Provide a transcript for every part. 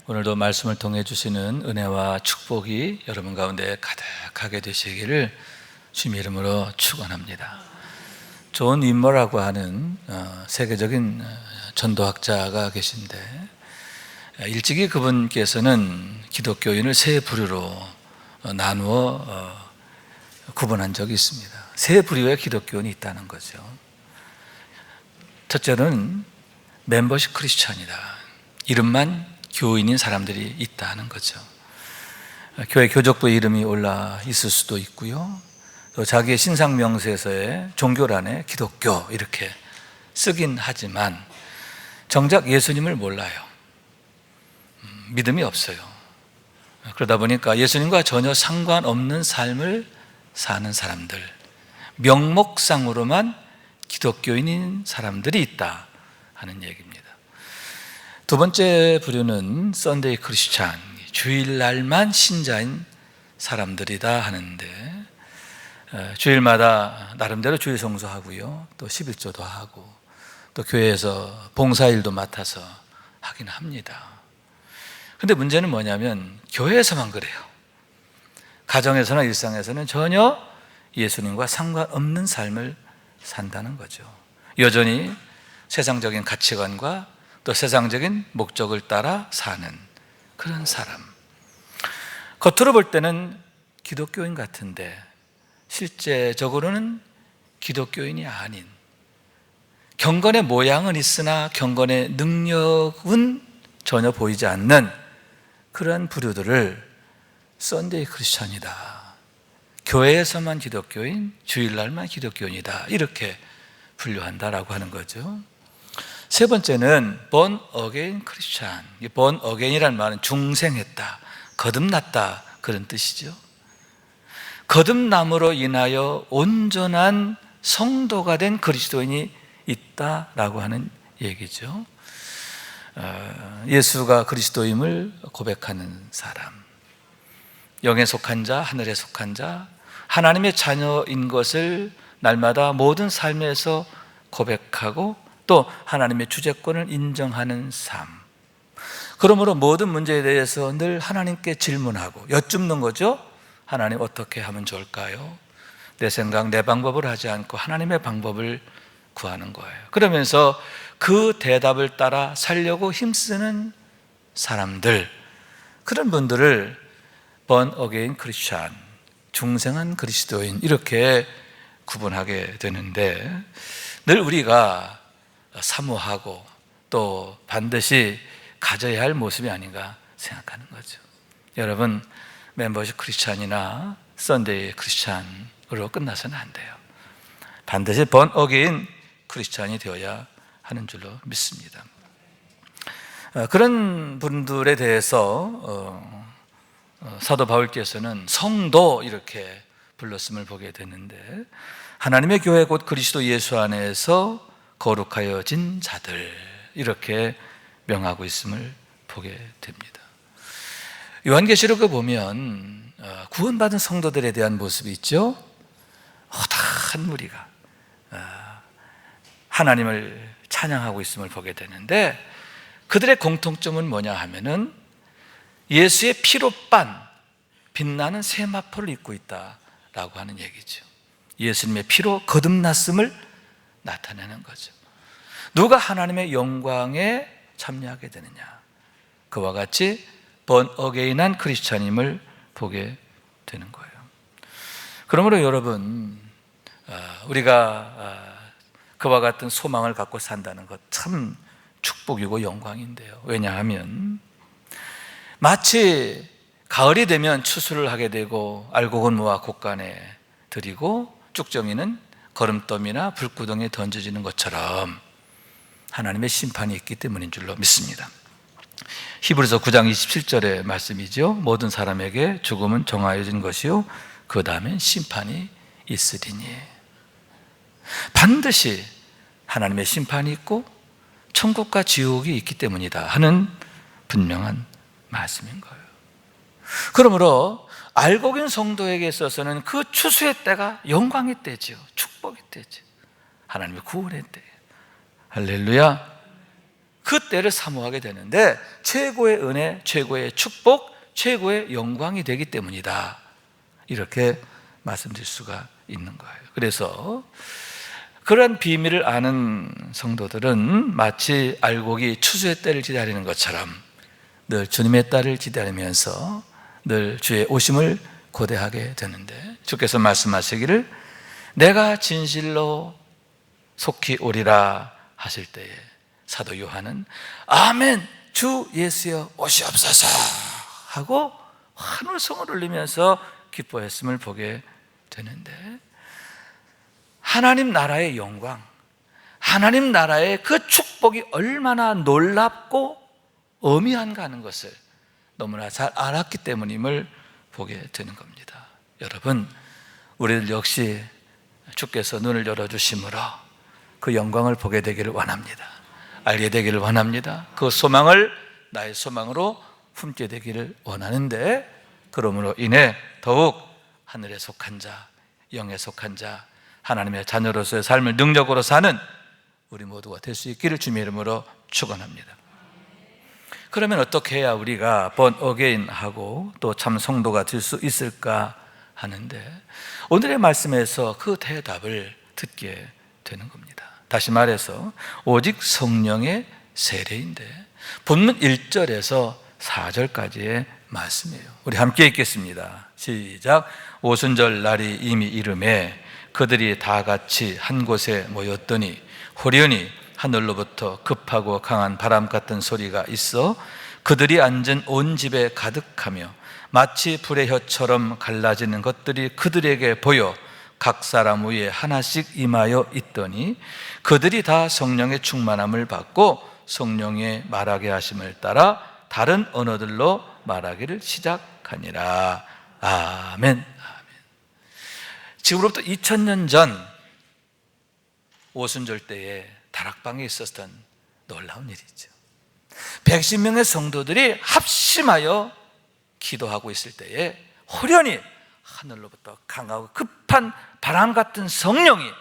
오늘도 말씀을 통해 주시는 은혜와 축복이 여러분 가운데 가득하게 되시기를 주님의 이름으로 축원합니다. 존 윗머라고 하는 세계적인 전도학자가 계신데, 일찍이 그분께서는 기독교인을 세 부류로 나누어 구분한 적이 있습니다. 세 부류의 기독교인이 있다는 거죠. 첫째는 멤버십 크리스찬이다. 이름만 교인인 사람들이 있다는 거죠. 교회 교적부에 이름이 올라 있을 수도 있고요, 또 자기의 신상 명세서에 종교란에 기독교 이렇게 쓰긴 하지만 정작 예수님을 몰라요. 믿음이 없어요. 그러다 보니까 예수님과 전혀 상관없는 삶을 사는 사람들, 명목상으로만 기독교인인 사람들이 있다 하는 얘기입니다. 두 번째 부류는 썬데이 크리스찬, 주일날만 신자인 사람들이다 하는데, 주일마다 나름대로 주일 성수하고요, 또 11조도 하고 또 교회에서 봉사일도 맡아서 하긴 합니다. 근데 문제는 뭐냐면 교회에서만 그래요. 가정에서나 일상에서는 전혀 예수님과 상관없는 삶을 산다는 거죠. 여전히 세상적인 가치관과 또 세상적인 목적을 따라 사는 그런 사람. 겉으로 볼 때는 기독교인 같은데 실제적으로는 기독교인이 아닌, 경건의 모양은 있으나 경건의 능력은 전혀 보이지 않는 그런 부류들을 썬데이 크리스찬이다, 교회에서만 기독교인, 주일날만 기독교인이다, 이렇게 분류한다라고 하는 거죠. 세 번째는 born again 크리스찬. born again이라는 말은 중생했다, 거듭났다 그런 뜻이죠. 거듭남으로 인하여 온전한 성도가 된 그리스도인이 있다라고 하는 얘기죠. 예수가 그리스도임을 고백하는 사람, 영에 속한 자, 하늘에 속한 자, 하나님의 자녀인 것을 날마다 모든 삶에서 고백하고 또 하나님의 주재권을 인정하는 삶. 그러므로 모든 문제에 대해서 늘 하나님께 질문하고 여쭙는 거죠. 하나님, 어떻게 하면 좋을까요? 내 생각, 내 방법을 하지 않고 하나님의 방법을 구하는 거예요. 그러면서 그 대답을 따라 살려고 힘쓰는 사람들, 그런 분들을 born again 크리스찬, 중생한 그리스도인, 이렇게 구분하게 되는데, 늘 우리가 사모하고 또 반드시 가져야 할 모습이 아닌가 생각하는 거죠. 여러분, 멤버십 크리스찬이나 썬데이 크리스찬으로 끝나서는 안 돼요. 반드시 born again 크리스찬이 되어야 하는 줄로 믿습니다. 그런 분들에 대해서 사도 바울께서는 성도 이렇게 불렀음을 보게 되는데, 하나님의 교회 곧 그리스도 예수 안에서 거룩하여진 자들, 이렇게 명하고 있음을 보게 됩니다. 요한계시록을 보면 구원받은 성도들에 대한 모습이 있죠. 허다한 무리가 하나님을 찬양하고 있음을 보게 되는데, 그들의 공통점은 뭐냐 하면은 예수의 피로 빤 빛나는 세마포를 입고 있다라고 하는 얘기죠. 예수님의 피로 거듭났음을 나타내는 거죠. 누가 하나님의 영광에 참여하게 되느냐, 그와 같이 born again한 크리스찬임을 보게 되는 거예요. 그러므로 여러분, 우리가 그와 같은 소망을 갖고 산다는 것 참 축복이고 영광인데요. 왜냐하면 마치 가을이 되면 추수를 하게 되고 알곡은 모아 곡간에 들이고 쭉정이는 거름더미나 불구덩이에 던져지는 것처럼 하나님의 심판이 있기 때문인 줄로 믿습니다. 히브리서 9장 27절의 말씀이죠. 모든 사람에게 죽음은 정하여진 것이요 그 다음엔 심판이 있으리니. 반드시 하나님의 심판이 있고 천국과 지옥이 있기 때문이다 하는 분명한 말씀인 거예요. 그러므로 알곡인 성도에게 있어서는 그 추수의 때가 영광의 때죠. 축복의 때죠. 하나님의 구원의 때. 할렐루야. 그때를 사모하게 되는데 최고의 은혜, 최고의 축복, 최고의 영광이 되기 때문이다. 이렇게 말씀드릴 수가 있는 거예요. 그래서 그런 비밀을 아는 성도들은 마치 알곡이 추수의 때를 기다리는 것처럼 늘 주님의 때를 기다리면서 늘 주의 오심을 고대하게 되는데, 주께서 말씀하시기를 내가 진실로 속히 오리라 하실 때에 사도 요한은 아멘 주 예수여 오시옵소서 하고 하늘성을 울리면서 기뻐했음을 보게 되는데, 하나님 나라의 영광, 하나님 나라의 그 축복이 얼마나 놀랍고 어미한가 하는 것을 너무나 잘 알았기 때문임을 보게 되는 겁니다. 여러분, 우리들 역시 주께서 눈을 열어주심으로 그 영광을 보게 되기를 원합니다. 알게 되기를 원합니다. 그 소망을 나의 소망으로 품게 되기를 원하는데, 그러므로 인해 더욱 하늘에 속한 자, 영에 속한 자, 하나님의 자녀로서의 삶을 능력으로 사는 우리 모두가 될 수 있기를 주님의 이름으로 축원합니다. 그러면 어떻게 해야 우리가 born again 하고 또 참 성도가 될 수 있을까 하는데, 오늘의 말씀에서 그 대답을 듣게 되는 겁니다. 다시 말해서 오직 성령의 세례인데, 본문 1절에서 4절까지의 말씀이에요. 우리 함께 읽겠습니다. 시작. 오순절 날이 이미 이르매 그들이 다 같이 한 곳에 모였더니 호련히 하늘로부터 급하고 강한 바람 같은 소리가 있어 그들이 앉은 온 집에 가득하며 마치 불의 혀처럼 갈라지는 것들이 그들에게 보여 각 사람 위에 하나씩 임하여 있더니 그들이 다 성령의 충만함을 받고 성령의 말하게 하심을 따라 다른 언어들로 말하기를 시작하니라. 아멘. 지금으로부터 2000년 전 오순절 때에 다락방에 있었던 놀라운 일이죠. 110명의 성도들이 합심하여 기도하고 있을 때에 호련히 하늘로부터 강하고 급한 바람 같은 성령이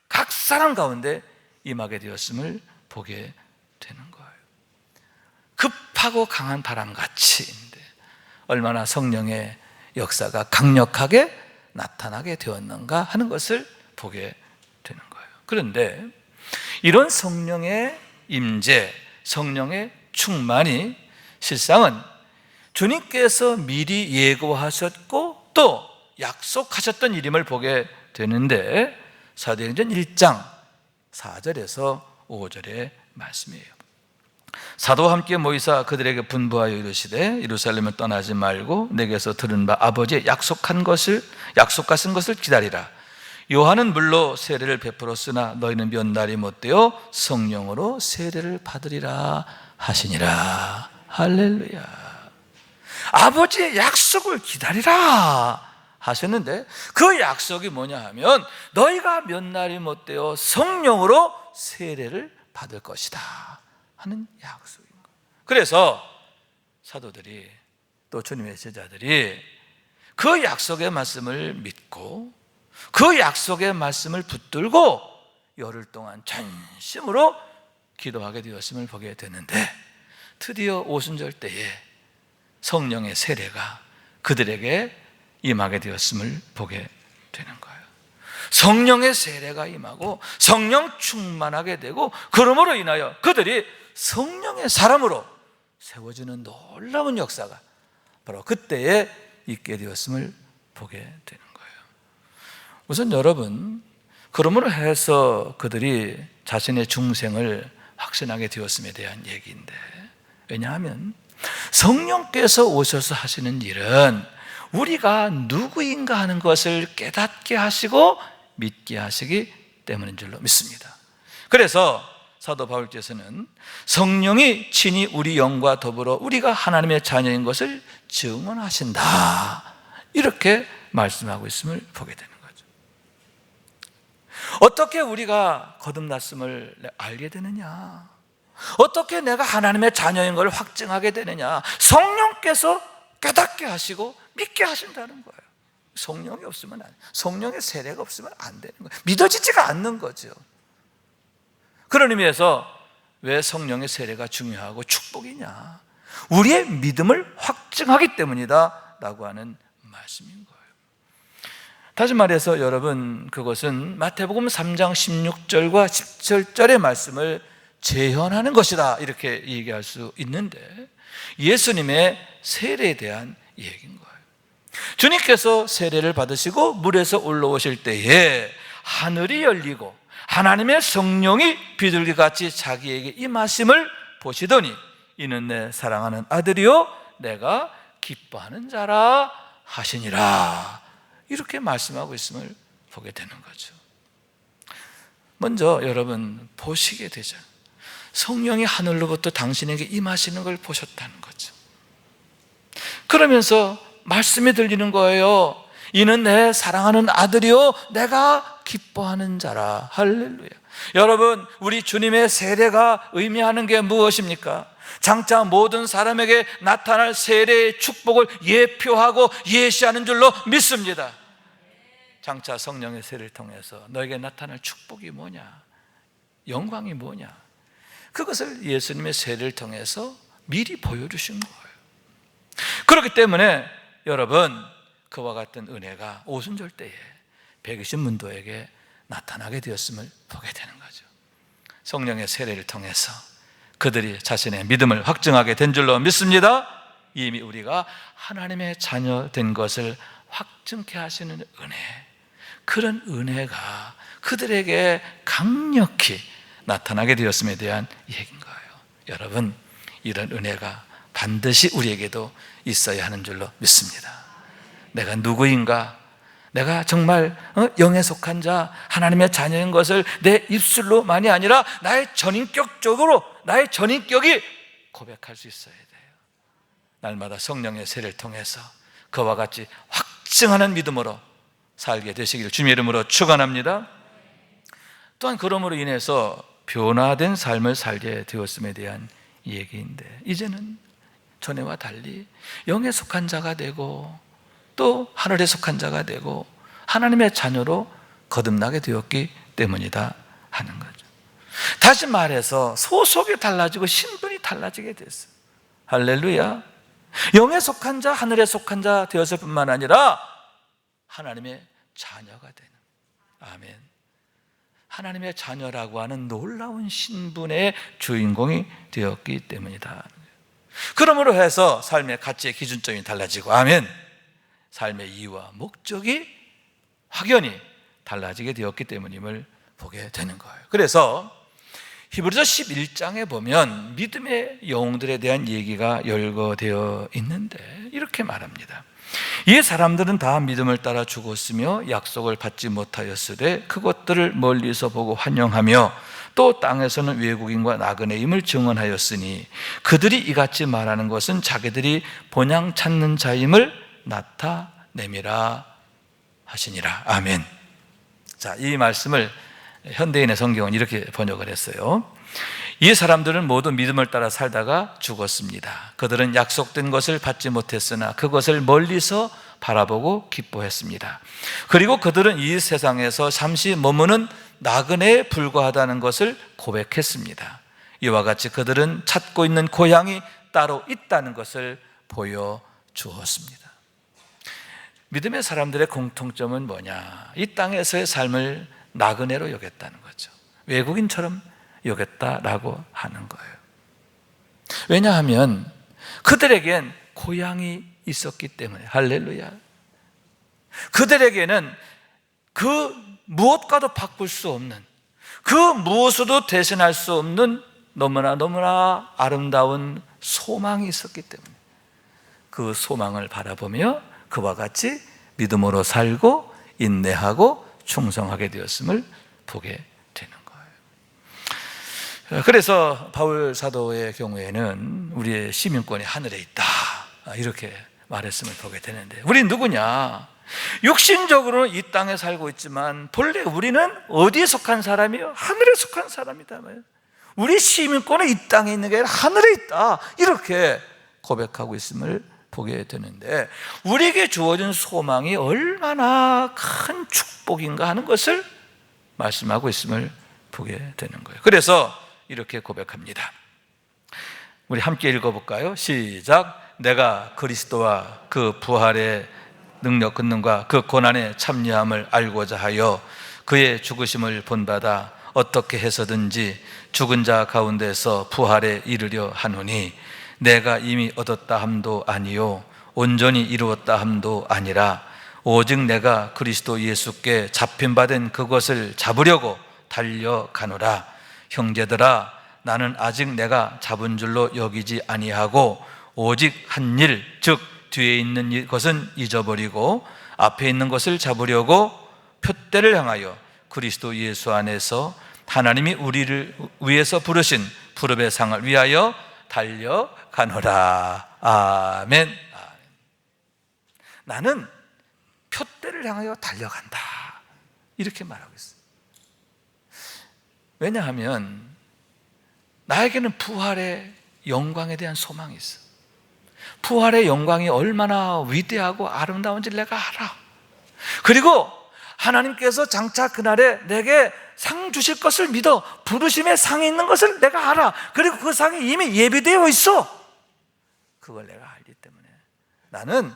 각 사람 가운데 임하게 되었음을 보게 되는 거예요. 급하고 강한 바람같이인데 얼마나 성령의 역사가 강력하게 나타나게 되었는가 하는 것을 보게 되는 거예요. 그런데 이런 성령의 임재, 성령의 충만이 실상은 주님께서 미리 예고하셨고 또 약속하셨던 일임을 보게 되는데, 사도행전 1장 4절에서 5절의 말씀이에요. 사도와 함께 모이사 그들에게 분부하여 이르시되 예루살렘을 떠나지 말고 내게서 들은 바 아버지의 약속하신 것을 기다리라. 요한은 물로 세례를 베풀었으나 너희는 몇 날이 못되어 성령으로 세례를 받으리라 하시니라. 할렐루야. 아버지의 약속을 기다리라 하셨는데 그 약속이 뭐냐 하면 너희가 몇 날이 못되어 성령으로 세례를 받을 것이다 하는 약속인 거예요. 그래서 사도들이 또 주님의 제자들이 그 약속의 말씀을 믿고 그 약속의 말씀을 붙들고 열흘 동안 전심으로 기도하게 되었음을 보게 되는데, 드디어 오순절 때에 성령의 세례가 그들에게 임하게 되었음을 보게 되는 거예요. 성령의 세례가 임하고 성령 충만하게 되고, 그러므로 인하여 그들이 성령의 사람으로 세워지는 놀라운 역사가 바로 그때에 있게 되었음을 보게 되는 거예요. 우선 여러분, 그러므로 해서 그들이 자신의 중생을 확신하게 되었음에 대한 얘기인데, 왜냐하면 성령께서 오셔서 하시는 일은 우리가 누구인가 하는 것을 깨닫게 하시고 믿게 하시기 때문인 줄로 믿습니다. 그래서 사도 바울께서는 성령이 친히 우리 영과 더불어 우리가 하나님의 자녀인 것을 증언하신다, 이렇게 말씀하고 있음을 보게 되는 거죠. 어떻게 우리가 거듭났음을 알게 되느냐? 어떻게 내가 하나님의 자녀인 걸 확증하게 되느냐? 성령께서 깨닫게 하시고 믿게 하신다는 거예요. 성령이 없으면 성령의 세례가 없으면 안 되는 거예요. 믿어지지가 않는 거죠. 그런 의미에서 왜 성령의 세례가 중요하고 축복이냐? 우리의 믿음을 확증하기 때문이다 라고 하는 말씀인 거예요. 다시 말해서 여러분, 그것은 마태복음 3장 16절과 17절의 말씀을 재현하는 것이다 이렇게 얘기할 수 있는데, 예수님의 세례에 대한 얘기인 거예요. 주님께서 세례를 받으시고 물에서 올라오실 때에 하늘이 열리고 하나님의 성령이 비둘기같이 자기에게 임하심을 보시더니 이는 내 사랑하는 아들이요 내가 기뻐하는 자라 하시니라, 이렇게 말씀하고 있음을 보게 되는 거죠. 먼저 여러분 보시게 되죠. 성령이 하늘로부터 당신에게 임하시는 걸 보셨다는 거죠. 그러면서 말씀이 들리는 거예요. 이는 내 사랑하는 아들이요 내가 기뻐하는 자라. 할렐루야. 여러분, 우리 주님의 세례가 의미하는 게 무엇입니까? 장차 모든 사람에게 나타날 세례의 축복을 예표하고 예시하는 줄로 믿습니다. 장차 성령의 세례를 통해서 너에게 나타날 축복이 뭐냐? 영광이 뭐냐? 그것을 예수님의 세례를 통해서 미리 보여주신 거예요. 그렇기 때문에 여러분, 그와 같은 은혜가 오순절 때에 120문도에게 나타나게 되었음을 보게 되는 거죠. 성령의 세례를 통해서 그들이 자신의 믿음을 확증하게 된 줄로 믿습니다. 이미 우리가 하나님의 자녀 된 것을 확증케 하시는 은혜, 그런 은혜가 그들에게 강력히 나타나게 되었음에 대한 얘기인 거예요. 여러분, 이런 은혜가 반드시 우리에게도 있어야 하는 줄로 믿습니다. 내가 누구인가? 내가 정말 영에 속한 자, 하나님의 자녀인 것을 내 입술로만이 아니라 나의 전인격적으로, 나의 전인격이 고백할 수 있어야 돼요. 날마다 성령의 세례를 통해서 그와 같이 확증하는 믿음으로 살게 되시기를 주님의 이름으로 축원합니다. 또한 그러므로 인해서 변화된 삶을 살게 되었음에 대한 얘기인데, 이제는 전에와 달리 영에 속한 자가 되고 또 하늘에 속한 자가 되고 하나님의 자녀로 거듭나게 되었기 때문이다 하는 거죠. 다시 말해서 소속이 달라지고 신분이 달라지게 됐어요. 할렐루야. 영에 속한 자, 하늘에 속한 자 되었을 뿐만 아니라 하나님의 자녀가 되는, 아멘, 하나님의 자녀라고 하는 놀라운 신분의 주인공이 되었기 때문이다. 그러므로 해서 삶의 가치의 기준점이 달라지고, 아멘, 삶의 이유와 목적이 확연히 달라지게 되었기 때문임을 보게 되는 거예요. 그래서 히브리서 11장에 보면 믿음의 영웅들에 대한 얘기가 열거되어 있는데 이렇게 말합니다. 이 사람들은 다 믿음을 따라 죽었으며 약속을 받지 못하였으되 그것들을 멀리서 보고 환영하며 또 땅에서는 외국인과 나그네임을 증언하였으니 그들이 이같이 말하는 것은 자기들이 본향 찾는 자임을 나타내미라 하시니라. 아멘. 자, 이 말씀을 현대인의 성경은 이렇게 번역을 했어요. 이 사람들은 모두 믿음을 따라 살다가 죽었습니다. 그들은 약속된 것을 받지 못했으나 그것을 멀리서 바라보고 기뻐했습니다. 그리고 그들은 이 세상에서 잠시 머무는 나그네에 불과하다는 것을 고백했습니다. 이와 같이 그들은 찾고 있는 고향이 따로 있다는 것을 보여주었습니다. 믿음의 사람들의 공통점은 뭐냐? 이 땅에서의 삶을 나그네로 여겼다는 거죠. 외국인처럼 여겼다라고 하는 거예요. 왜냐하면 그들에겐 고향이 있었기 때문에. 할렐루야. 그들에게는 그 무엇과도 바꿀 수 없는, 그 무엇으로도 대신할 수 없는 너무나 아름다운 소망이 있었기 때문에 그 소망을 바라보며 그와 같이 믿음으로 살고 인내하고 충성하게 되었음을 보게 되는 거예요. 그래서 바울 사도의 경우에는 우리의 시민권이 하늘에 있다 이렇게 말했음을 보게 되는데, 우리는 누구냐? 육신적으로는 이 땅에 살고 있지만 본래 우리는 어디에 속한 사람이요? 하늘에 속한 사람이다. 우리 시민권은 이 땅에 있는 게 아니라 하늘에 있다, 이렇게 고백하고 있음을 보게 되는데, 우리에게 주어진 소망이 얼마나 큰 축복인가 하는 것을 말씀하고 있음을 보게 되는 거예요. 그래서 이렇게 고백합니다. 우리 함께 읽어볼까요? 시작. 내가 그리스도와 그 부활의 능력 권능과 그 고난의 참여함을 알고자 하여 그의 죽으심을 본받아 어떻게 해서든지 죽은 자 가운데서 부활에 이르려 하노니 내가 이미 얻었다 함도 아니요 온전히 이루었다 함도 아니라 오직 내가 그리스도 예수께 잡힌받은 그것을 잡으려고 달려가노라. 형제들아, 나는 아직 내가 잡은 줄로 여기지 아니하고 오직 한 일, 즉 뒤에 있는 것은 잊어버리고 앞에 있는 것을 잡으려고 표대를 향하여 그리스도 예수 안에서 하나님이 우리를 위해서 부르신 부름의 상을 위하여 달려가노라. 아멘. 나는 표대를 향하여 달려간다, 이렇게 말하고 있어요. 왜냐하면 나에게는 부활의 영광에 대한 소망이 있어. 부활의 영광이 얼마나 위대하고 아름다운지 내가 알아. 그리고 하나님께서 장차 그날에 내게 상 주실 것을 믿어. 부르심의 상이 있는 것을 내가 알아. 그리고 그 상이 이미 예비되어 있어. 그걸 내가 알기 때문에 나는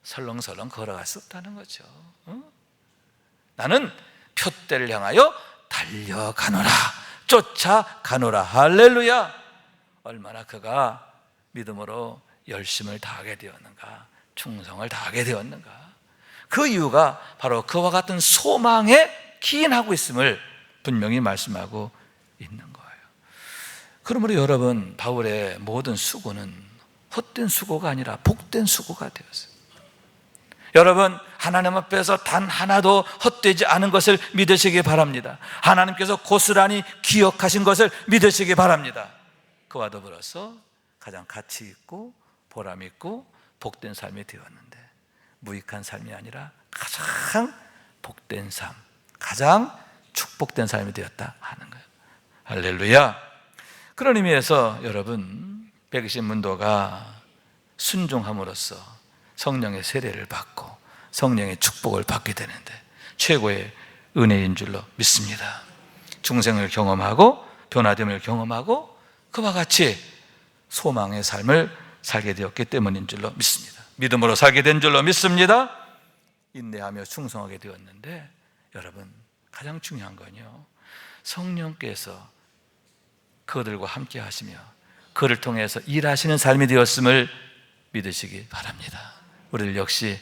설렁설렁 걸어갈 수 없다는 거죠. 나는 표대를 향하여 달려가노라, 쫓아가노라. 할렐루야. 얼마나 그가 믿음으로 열심을 다하게 되었는가, 충성을 다하게 되었는가. 그 이유가 바로 그와 같은 소망에 기인하고 있음을 분명히 말씀하고 있는 거예요. 그러므로 여러분, 바울의 모든 수고는 헛된 수고가 아니라 복된 수고가 되었어요. 여러분, 하나님 앞에서 단 하나도 헛되지 않은 것을 믿으시기 바랍니다. 하나님께서 고스란히 기억하신 것을 믿으시기 바랍니다. 그와 더불어서 가장 가치 있고 보람 있고 복된 삶이 되었는데, 무익한 삶이 아니라 가장 복된 삶, 가장 축복된 삶이 되었다 하는 거예요. 할렐루야. 그런 의미에서 여러분, 백이신 문도가 순종함으로써 성령의 세례를 받고 성령의 축복을 받게 되는데 최고의 은혜인 줄로 믿습니다. 중생을 경험하고 변화됨을 경험하고 그와 같이 소망의 삶을 살게 되었기 때문인 줄로 믿습니다. 믿음으로 살게 된 줄로 믿습니다. 인내하며 충성하게 되었는데, 여러분, 가장 중요한 건요, 성령께서 그들과 함께 하시며 그를 통해서 일하시는 삶이 되었음을 믿으시기 바랍니다. 우리들 역시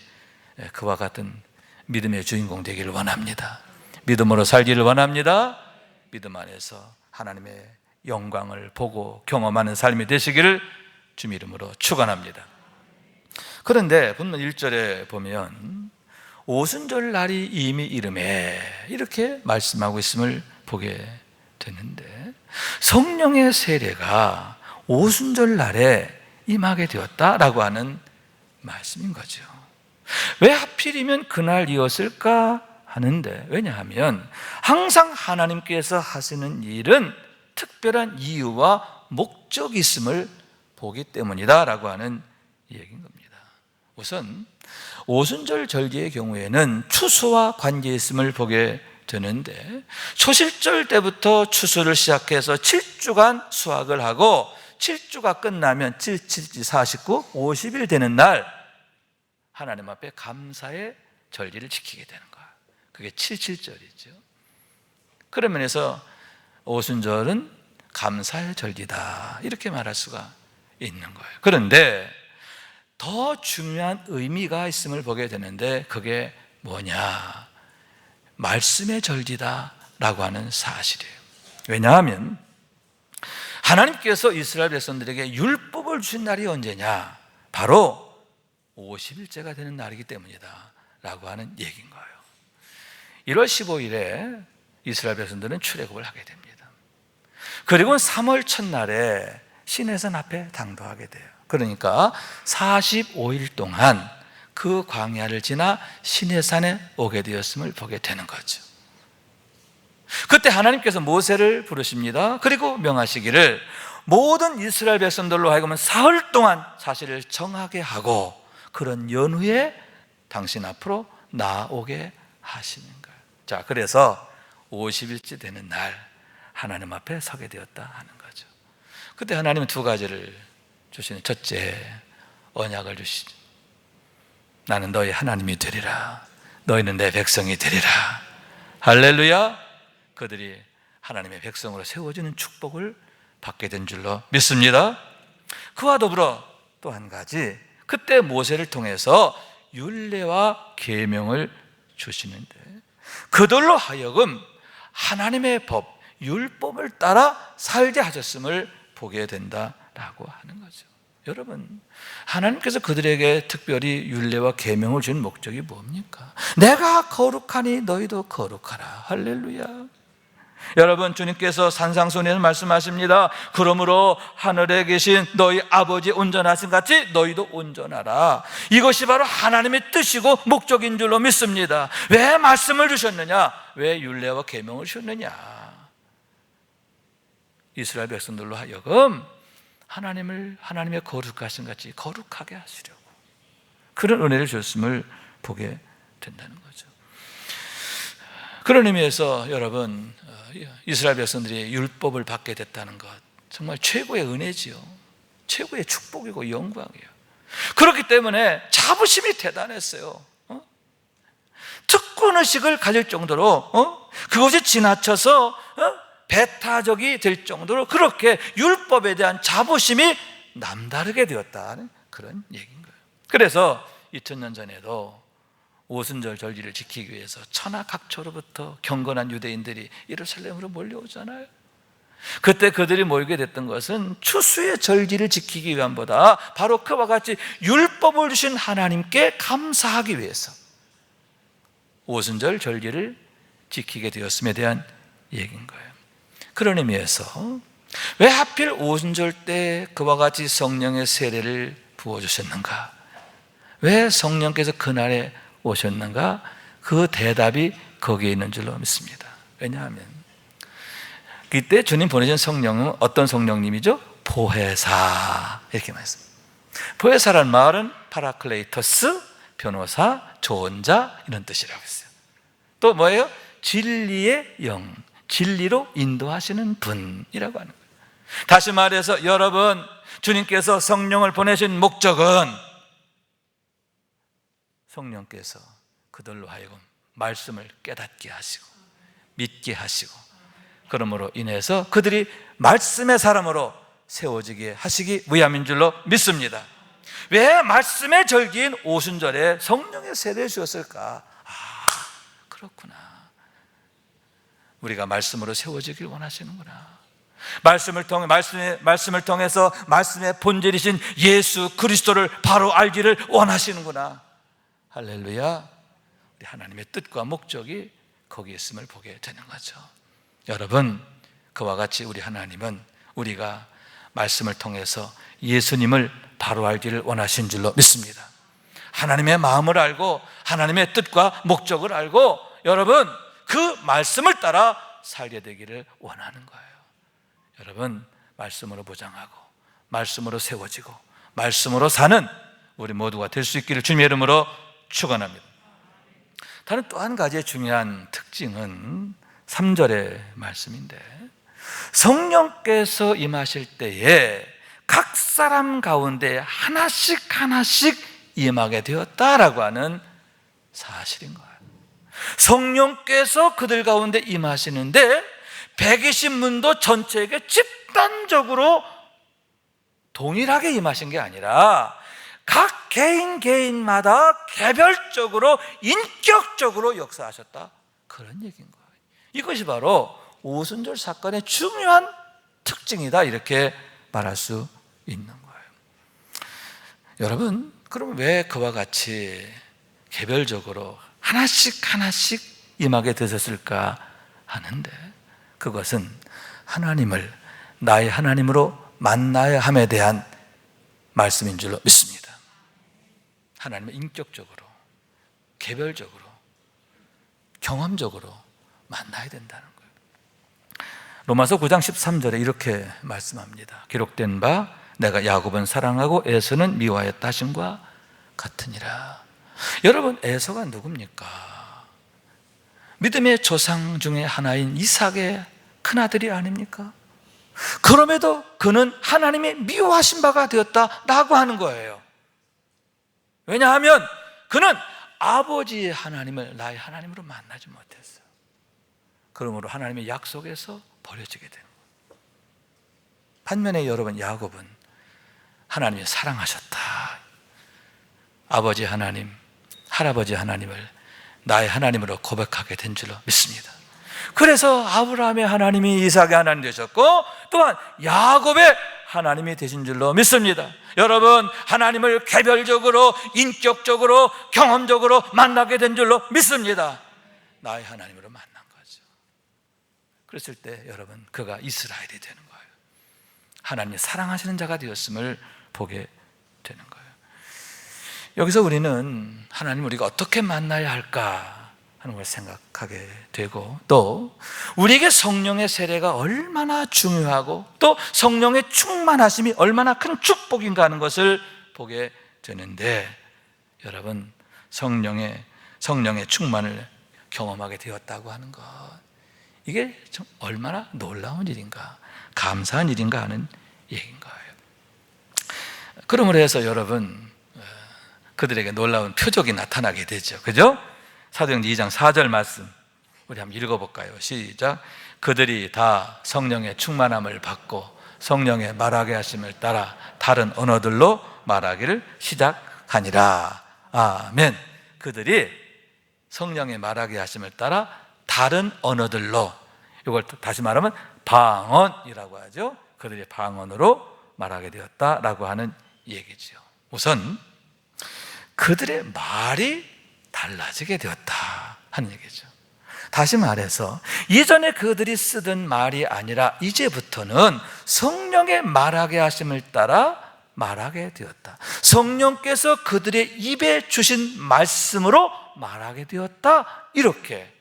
그와 같은 믿음의 주인공 되기를 원합니다. 믿음으로 살기를 원합니다. 믿음 안에서 하나님의 영광을 보고 경험하는 삶이 되시기를 주님 이름으로 축원합니다. 그런데 본문 1절에 보면 오순절 날이 이미 이름에 이렇게 말씀하고 있음을 보게 되는데, 성령의 세례가 오순절 날에 임하게 되었다라고 하는 말씀인 거죠. 왜 하필이면 그날이었을까 하는데, 왜냐하면 항상 하나님께서 하시는 일은 특별한 이유와 목적이 있음을 보기 때문이다 라고 하는 얘기인 겁니다. 우선 오순절 절기의 경우에는 추수와 관계 있음을 보게 되는데, 초실절 때부터 추수를 시작해서 7주간 수확을 하고 7주가 끝나면 7, 7, 49, 50일 되는 날 하나님 앞에 감사의 절기를 지키게 되는 거예요. 그게 77절이죠. 그런 면에서 오순절은 감사의 절기다, 이렇게 말할 수가 있는 거예요. 그런데 더 중요한 의미가 있음을 보게 되는데, 그게 뭐냐? 말씀의 절기다라고 하는 사실이에요. 왜냐하면 하나님께서 이스라엘 백성들에게 율법을 주신 날이 언제냐? 바로 50일째가 되는 날이기 때문이다 라고 하는 얘기인 거예요. 1월 15일에 이스라엘 백성들은 출애굽을 하게 됩니다. 그리고 3월 첫날에 시내산 앞에 당도하게 돼요. 그러니까 45일 동안 그 광야를 지나 시내산에 오게 되었음을 보게 되는 거죠. 그때 하나님께서 모세를 부르십니다. 그리고 명하시기를 모든 이스라엘 백성들로 하여금 사흘 동안 사실을 정하게 하고 그런 연후에 당신 앞으로 나오게 하시는 거예요. 자, 그래서 50일째 되는 날 하나님 앞에 서게 되었다 하는 거죠. 그때 하나님은 두 가지를 주시는, 첫째, 언약을 주시죠. 나는 너희 하나님이 되리라. 너희는 내 백성이 되리라. 할렐루야. 그들이 하나님의 백성으로 세워지는 축복을 받게 된 줄로 믿습니다. 그와 더불어 또 한 가지, 그때 모세를 통해서 율례와 계명을 주시는데 그들로 하여금 하나님의 법, 율법을 따라 살게 하셨음을 보게 된다라고 하는 거죠. 여러분, 하나님께서 그들에게 특별히 율례와 계명을 준 목적이 뭡니까? 내가 거룩하니 너희도 거룩하라. 할렐루야. 여러분, 주님께서 산상수훈에서 말씀하십니다. 그러므로 하늘에 계신 너희 아버지 온전하신 같이 너희도 온전하라. 이것이 바로 하나님의 뜻이고 목적인 줄로 믿습니다. 왜 말씀을 주셨느냐? 왜 율례와 계명을 주셨느냐? 이스라엘 백성들로 하여금 하나님의 거룩하신 같이 거룩하게 하시려고 그런 은혜를 주셨음을 보게 된다는 거죠. 그런 의미에서 여러분, 이스라엘 백성들이 율법을 받게 됐다는 것, 정말 최고의 은혜지요. 최고의 축복이고 영광이에요. 그렇기 때문에 자부심이 대단했어요. 특권의식을 가질 정도로, 그것이 지나쳐서 배타적이 될 정도로 그렇게 율법에 대한 자부심이 남다르게 되었다는 그런 얘기인 거예요. 그래서 2000년 전에도 오순절 절기를 지키기 위해서 천하각처로부터 경건한 유대인들이 예루살렘으로 몰려오잖아요. 그때 그들이 모이게 됐던 것은 추수의 절기를 지키기 위함보다 바로 그와 같이 율법을 주신 하나님께 감사하기 위해서 오순절 절기를 지키게 되었음에 대한 얘기인 거예요. 그런 의미에서 왜 하필 오순절 때 그와 같이 성령의 세례를 부어주셨는가? 왜 성령께서 그날에 오셨는가? 그 대답이 거기에 있는 줄로 믿습니다. 왜냐하면 그때 주님 보내신 성령은 어떤 성령님이죠? 보혜사, 이렇게 말했습니다. 보혜사라는 말은 파라클레이토스, 변호사, 조언자, 이런 뜻이라고 했어요. 또 뭐예요? 진리의 영, 진리로 인도하시는 분이라고 하는 거예요. 다시 말해서 여러분, 주님께서 성령을 보내신 목적은 성령께서 그들로 하여금 말씀을 깨닫게 하시고 믿게 하시고 그러므로 인해서 그들이 말씀의 사람으로 세워지게 하시기 위함인 줄로 믿습니다. 왜 말씀의 절기인 오순절에 성령의 세례를 주었을까? 그렇구나. 우리가 말씀으로 세워지길 원하시는구나. 말씀을 통해서 말씀의 본질이신 예수 그리스도를 바로 알기를 원하시는구나. 할렐루야. 우리 하나님의 뜻과 목적이 거기에 있음을 보게 되는 거죠. 여러분, 그와 같이 우리 하나님은 우리가 말씀을 통해서 예수님을 바로 알기를 원하신 줄로 믿습니다. 하나님의 마음을 알고 하나님의 뜻과 목적을 알고 여러분, 그 말씀을 따라 살게 되기를 원하는 거예요. 여러분, 말씀으로 보장하고 말씀으로 세워지고 말씀으로 사는 우리 모두가 될 수 있기를 주님의 이름으로 축원합니다. 다른 또 한 가지의 중요한 특징은 3절의 말씀인데, 성령께서 임하실 때에 각 사람 가운데 하나씩 임하게 되었다라고 하는 사실인 거예요. 성령께서 그들 가운데 임하시는데 120문도 전체에게 집단적으로 동일하게 임하신 게 아니라 각 개인마다 개별적으로 인격적으로 역사하셨다, 그런 얘기인 거예요. 이것이 바로 오순절 사건의 중요한 특징이다, 이렇게 말할 수 있는 거예요. 여러분, 그럼 왜 그와 같이 개별적으로 하나씩 임하게 되셨을까 하는데, 그것은 하나님을 나의 하나님으로 만나야 함에 대한 말씀인 줄로 믿습니다. 하나님을 인격적으로, 개별적으로, 경험적으로 만나야 된다는 거예요. 로마서 9장 13절에 이렇게 말씀합니다. 기록된 바 내가 야곱은 사랑하고 에서는 미워하였다 하심과 같으니라. 여러분, 에서가 누굽니까? 믿음의 조상 중에 하나인 이삭의 큰아들이 아닙니까? 그럼에도 그는 하나님의 미워하신 바가 되었다라고 하는 거예요. 왜냐하면 그는 아버지 하나님을 나의 하나님으로 만나지 못했어요. 그러므로 하나님의 약속에서 버려지게 되는 거예요. 반면에 여러분, 야곱은 하나님이 사랑하셨다, 아버지 하나님, 할아버지 하나님을 나의 하나님으로 고백하게 된 줄로 믿습니다. 그래서 아브라함의 하나님이 이삭의 하나님 되셨고 또한 야곱의 하나님이 되신 줄로 믿습니다. 여러분, 하나님을 개별적으로, 인격적으로, 경험적으로 만나게 된 줄로 믿습니다. 나의 하나님으로 만난 거죠. 그랬을 때 여러분, 그가 이스라엘이 되는 거예요. 하나님이 사랑하시는 자가 되었음을 보게 되는 거예요. 여기서 우리는 하나님 우리가 어떻게 만나야 할까 하는 걸 생각하게 되고, 또 우리에게 성령의 세례가 얼마나 중요하고 또 성령의 충만하심이 얼마나 큰 축복인가 하는 것을 보게 되는데, 여러분, 성령의 충만을 경험하게 되었다고 하는 것, 이게 좀 얼마나 놀라운 일인가, 감사한 일인가 하는 얘기인 거예요. 그러므로 해서 여러분, 그들에게 놀라운 표적이 나타나게 되죠. 그죠? 사도행전 2장 4절 말씀 우리 한번 읽어볼까요? 시작. 그들이 다 성령의 충만함을 받고 성령의 말하게 하심을 따라 다른 언어들로 말하기를 시작하니라. 아멘. 그들이 성령의 말하게 하심을 따라 다른 언어들로, 이걸 다시 말하면 방언이라고 하죠. 그들이 방언으로 말하게 되었다라고 하는 얘기죠. 우선 그들의 말이 달라지게 되었다 하는 얘기죠. 다시 말해서 이전에 그들이 쓰던 말이 아니라 이제부터는 성령의 말하게 하심을 따라 말하게 되었다. 성령께서 그들의 입에 주신 말씀으로 말하게 되었다. 이렇게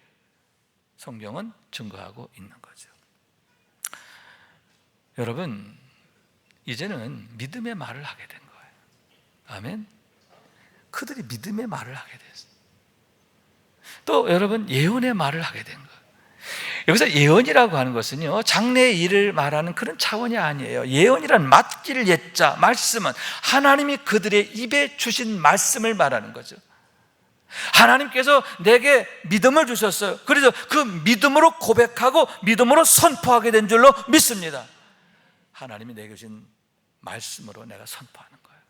성경은 증거하고 있는 거죠. 여러분, 이제는 믿음의 말을 하게 된 거예요. 아멘. 그들이 믿음의 말을 하게 됐어요. 또 여러분, 예언의 말을 하게 된 거예요. 여기서 예언이라고 하는 것은요, 장래의 일을 말하는 그런 차원이 아니에요. 예언이란 맡길 예자, 말씀은 하나님이 그들의 입에 주신 말씀을 말하는 거죠. 하나님께서 내게 믿음을 주셨어요. 그래서 그 믿음으로 고백하고 믿음으로 선포하게 된 줄로 믿습니다. 하나님이 내게 주신 말씀으로 내가 선포하는 거예요.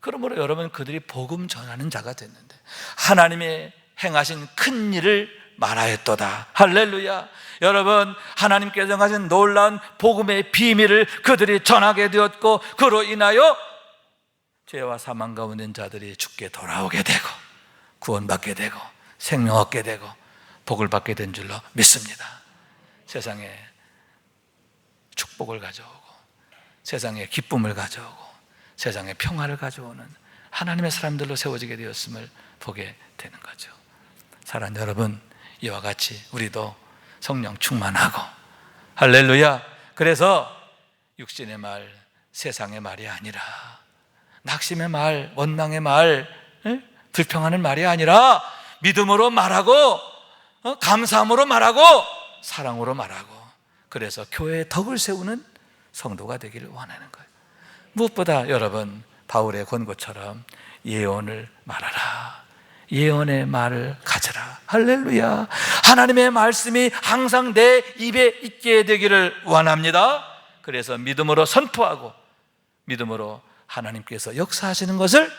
그러므로 여러분, 그들이 복음 전하는 자가 됐는데 하나님의 행하신 큰 일을 말하였도다. 할렐루야. 여러분, 하나님께서 행하신 놀라운 복음의 비밀을 그들이 전하게 되었고, 그로 인하여 죄와 사망 가운데 있는 자들이 죽게 돌아오게 되고 구원받게 되고 생명 얻게 되고 복을 받게 된 줄로 믿습니다. 세상에 축복을 가져오고 세상에 기쁨을 가져오고 세상에 평화를 가져오는 하나님의 사람들로 세워지게 되었음을 보게 되는 거죠. 사랑하는 여러분, 이와 같이 우리도 성령 충만하고, 할렐루야. 그래서 육신의 말, 세상의 말이 아니라, 낙심의 말, 원망의 말, 불평하는 말이 아니라 믿음으로 말하고, 감사함으로 말하고, 사랑으로 말하고, 그래서 교회의 덕을 세우는 성도가 되기를 원하는 거예요. 무엇보다 여러분, 바울의 권고처럼 예언을 말하라. 예언의 말을 가져라. 할렐루야. 하나님의 말씀이 항상 내 입에 있게 되기를 원합니다. 그래서 믿음으로 선포하고 믿음으로 하나님께서 역사하시는 것을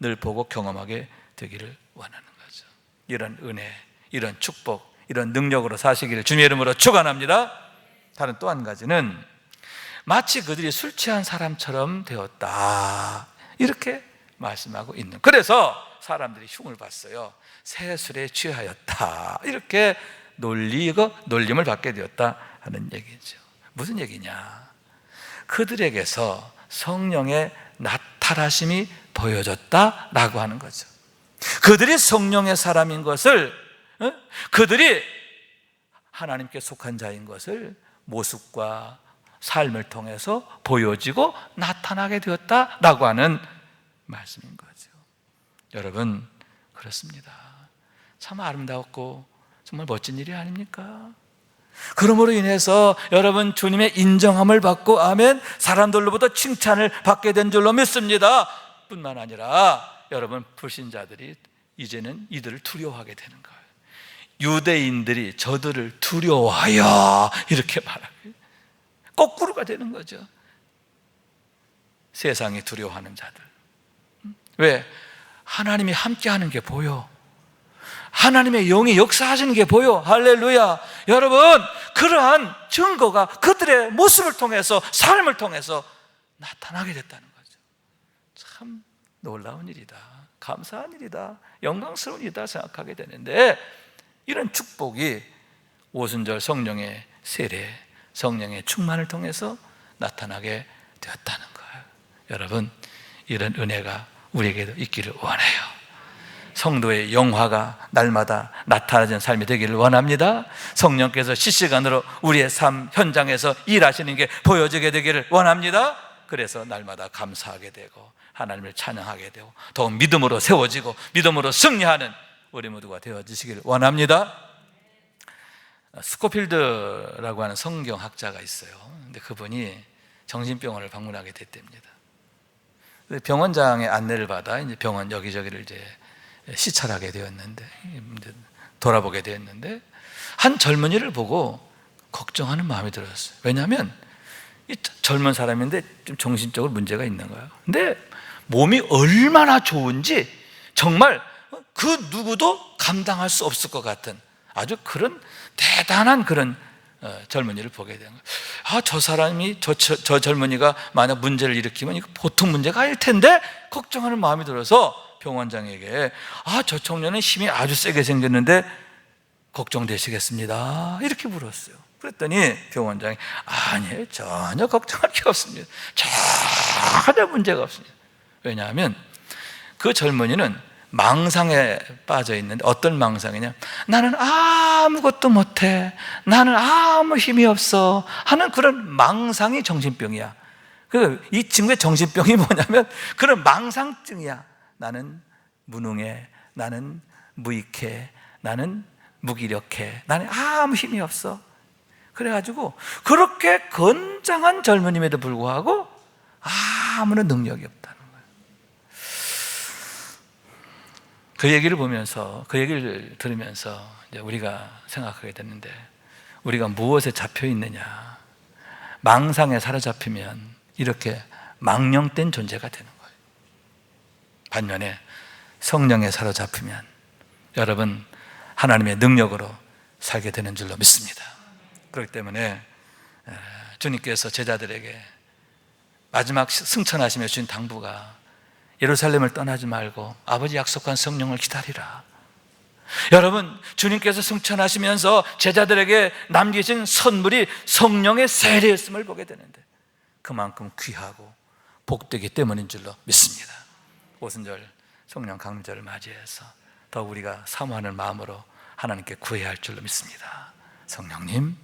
늘 보고 경험하게 되기를 원하는 거죠. 이런 은혜, 이런 축복, 이런 능력으로 사시기를 주님의 이름으로 축원합니다. 다른 또 한 가지는 마치 그들이 술 취한 사람처럼 되었다, 이렇게 말씀하고 있는. 그래서 사람들이 흉을 봤어요. 새 술에 취하였다, 이렇게 놀림을 받게 되었다 하는 얘기죠. 무슨 얘기냐? 그들에게서 성령의 나타나심이 보여졌다라고 하는 거죠. 그들이 성령의 사람인 것을, 그들이 하나님께 속한 자인 것을 모습과 삶을 통해서 보여지고 나타나게 되었다라고 하는 말씀인 거죠. 여러분, 그렇습니다. 참 아름다웠고 정말 멋진 일이 아닙니까? 그러므로 인해서 여러분 주님의 인정함을 받고 아멘 사람들로부터 칭찬을 받게 된 줄로 믿습니다. 뿐만 아니라 여러분 불신자들이 이제는 이들을 두려워하게 되는 거예요. 유대인들이 저들을 두려워하여 이렇게 말하고 거꾸로가 되는 거죠. 세상이 두려워하는 자들. 왜? 하나님이 함께하는 게 보여. 하나님의 영이 역사하시는 게 보여. 할렐루야. 여러분, 그러한 증거가 그들의 모습을 통해서, 삶을 통해서 나타나게 됐다는 거죠. 참 놀라운 일이다, 감사한 일이다, 영광스러운 일이다 생각하게 되는데, 이런 축복이 오순절 성령의 세례, 성령의 충만을 통해서 나타나게 되었다는 거예요. 여러분, 이런 은혜가 우리에게도 있기를 원해요. 성도의 영화가 날마다 나타나는 삶이 되기를 원합니다. 성령께서 실시간으로 우리의 삶 현장에서 일하시는 게 보여지게 되기를 원합니다. 그래서 날마다 감사하게 되고 하나님을 찬양하게 되고 더욱 믿음으로 세워지고 믿음으로 승리하는 우리 모두가 되어지시기를 원합니다. 스코필드라고 하는 성경학자가 있어요. 근데 그분이 정신병원을 방문하게 됐답니다. 병원장의 안내를 받아 이제 병원 여기저기를 이제 시찰하게 되었는데, 돌아보게 되었는데, 한 젊은이를 보고 걱정하는 마음이 들었어요. 왜냐하면 이 젊은 사람인데 좀 정신적으로 문제가 있는 거예요. 근데 몸이 얼마나 좋은지 정말 그 누구도 감당할 수 없을 것 같은 아주 그런 대단한 그런 젊은이를 보게 된 거예요. 저 사람이 저 젊은이가 만약 문제를 일으키면 이거 보통 문제가 아닐 텐데 걱정하는 마음이 들어서 병원장에게 저 청년은 힘이 아주 세게 생겼는데 걱정되시겠습니다, 이렇게 물었어요. 그랬더니 병원장이 아니에요, 전혀 걱정할 게 없습니다, 전혀 문제가 없습니다. 왜냐하면 그 젊은이는 망상에 빠져 있는데, 어떤 망상이냐, 나는 아무것도 못해, 나는 아무 힘이 없어 하는 그런 망상이 정신병이야. 이 친구의 정신병이 뭐냐면 그런 망상증이야. 나는 무능해, 나는 무익해, 나는 무기력해, 나는 아무 힘이 없어. 그래가지고 그렇게 건장한 젊은임에도 불구하고 아무런 능력이 없다는 거예요. 그 얘기를 보면서, 그 얘기를 들으면서 이제 우리가 생각하게 됐는데, 우리가 무엇에 잡혀 있느냐, 망상에 사로잡히면 이렇게 망령된 존재가 되는 거예요. 반면에 성령에 사로잡히면 여러분 하나님의 능력으로 살게 되는 줄로 믿습니다. 그렇기 때문에 주님께서 제자들에게 마지막 승천하시며 주신 당부가 예루살렘을 떠나지 말고 아버지 약속한 성령을 기다리라. 여러분, 주님께서 승천하시면서 제자들에게 남기신 선물이 성령의 세례였음을 보게 되는데, 그만큼 귀하고 복되기 때문인 줄로 믿습니다. 오순절 성령 강림절을 맞이해서 더욱 우리가 사모하는 마음으로 하나님께 구해야 할 줄로 믿습니다. 성령님,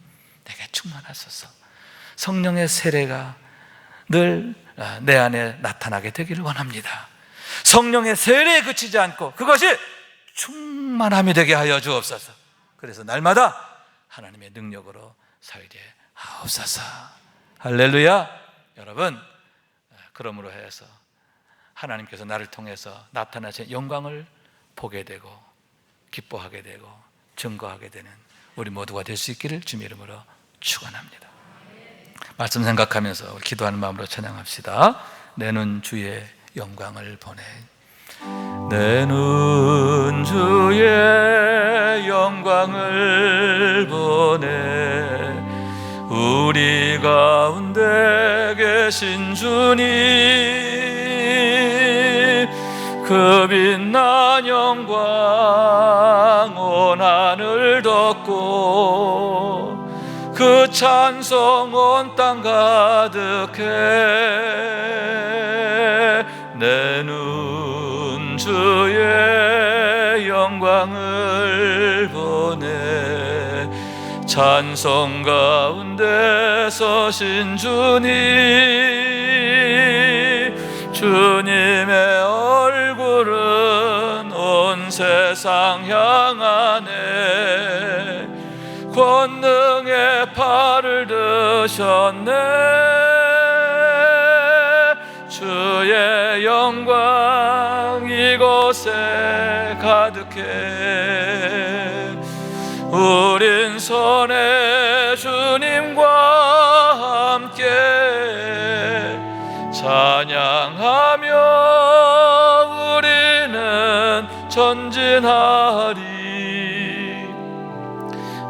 내게 충만하소서. 성령의 세례가 늘 내 안에 나타나게 되기를 원합니다. 성령의 세례에 그치지 않고 그것이 충만함이 되게 하여 주옵소서. 그래서 날마다 하나님의 능력으로 살게 하옵소서. 할렐루야. 여러분, 그러므로 해서 하나님께서 나를 통해서 나타나신 영광을 보게 되고 기뻐하게 되고 증거하게 되는 우리 모두가 될 수 있기를 주님의 이름으로 축원합니다. 말씀 생각하면서 기도하는 마음으로 찬양합시다. 내 눈 주의 영광을 보내. 내 눈 주의 영광을 보내. 우리 가운데 계신 주님, 그 빛난 영광 온 하늘 덮고 그 찬송 온 땅 가득해. 내 눈 주의 영광을 보내. 찬송 가운데 서신 주님, 주님의 얼굴은 온 세상 향하네. 권능의 칼을 드셨네. 주의 영광 이곳에 가득해. 우린 선의 주님과 함께 찬양하며 우리는 전진하리.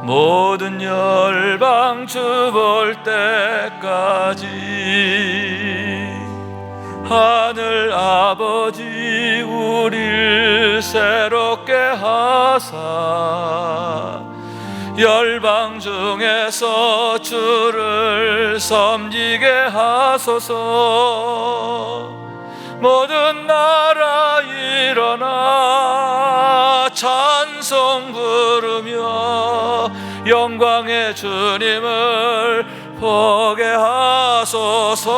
모든 열방 주 볼 때까지 하늘 아버지 우릴 새롭게 하사 열방 중에서 주를 섬기게 하소서. 모든 나라 일어나 찬송 부르며 영광의 주님을 보게 하소서.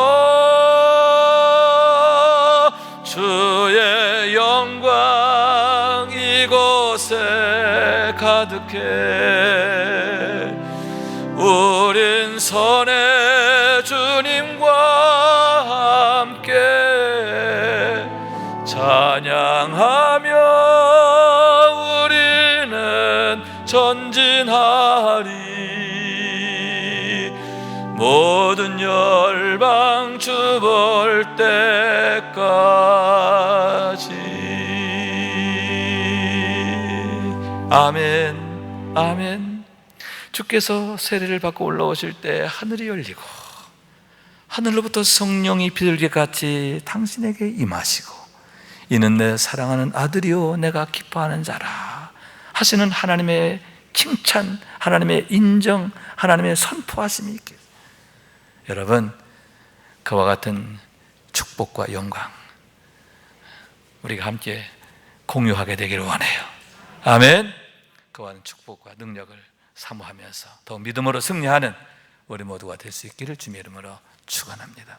주의 영광 이곳에 가득해. 우린 선의 주님과 함께 찬양하며 우리는 전진하리. 모든 열방 주 볼 때까지. 아멘, 아멘. 주께서 세례를 받고 올라오실 때 하늘이 열리고 하늘로부터 성령이 비둘기 같이 당신에게 임하시고 이는 내 사랑하는 아들이요 내가 기뻐하는 자라 하시는 하나님의 칭찬, 하나님의 인정, 하나님의 선포하심이 있겠습니다. 여러분, 그와 같은 축복과 영광 우리가 함께 공유하게 되기를 원해요. 아멘. 그와 같은 축복과 능력을 사모하면서 더 믿음으로 승리하는 우리 모두가 될 수 있기를 주님의 이름으로 축원합니다.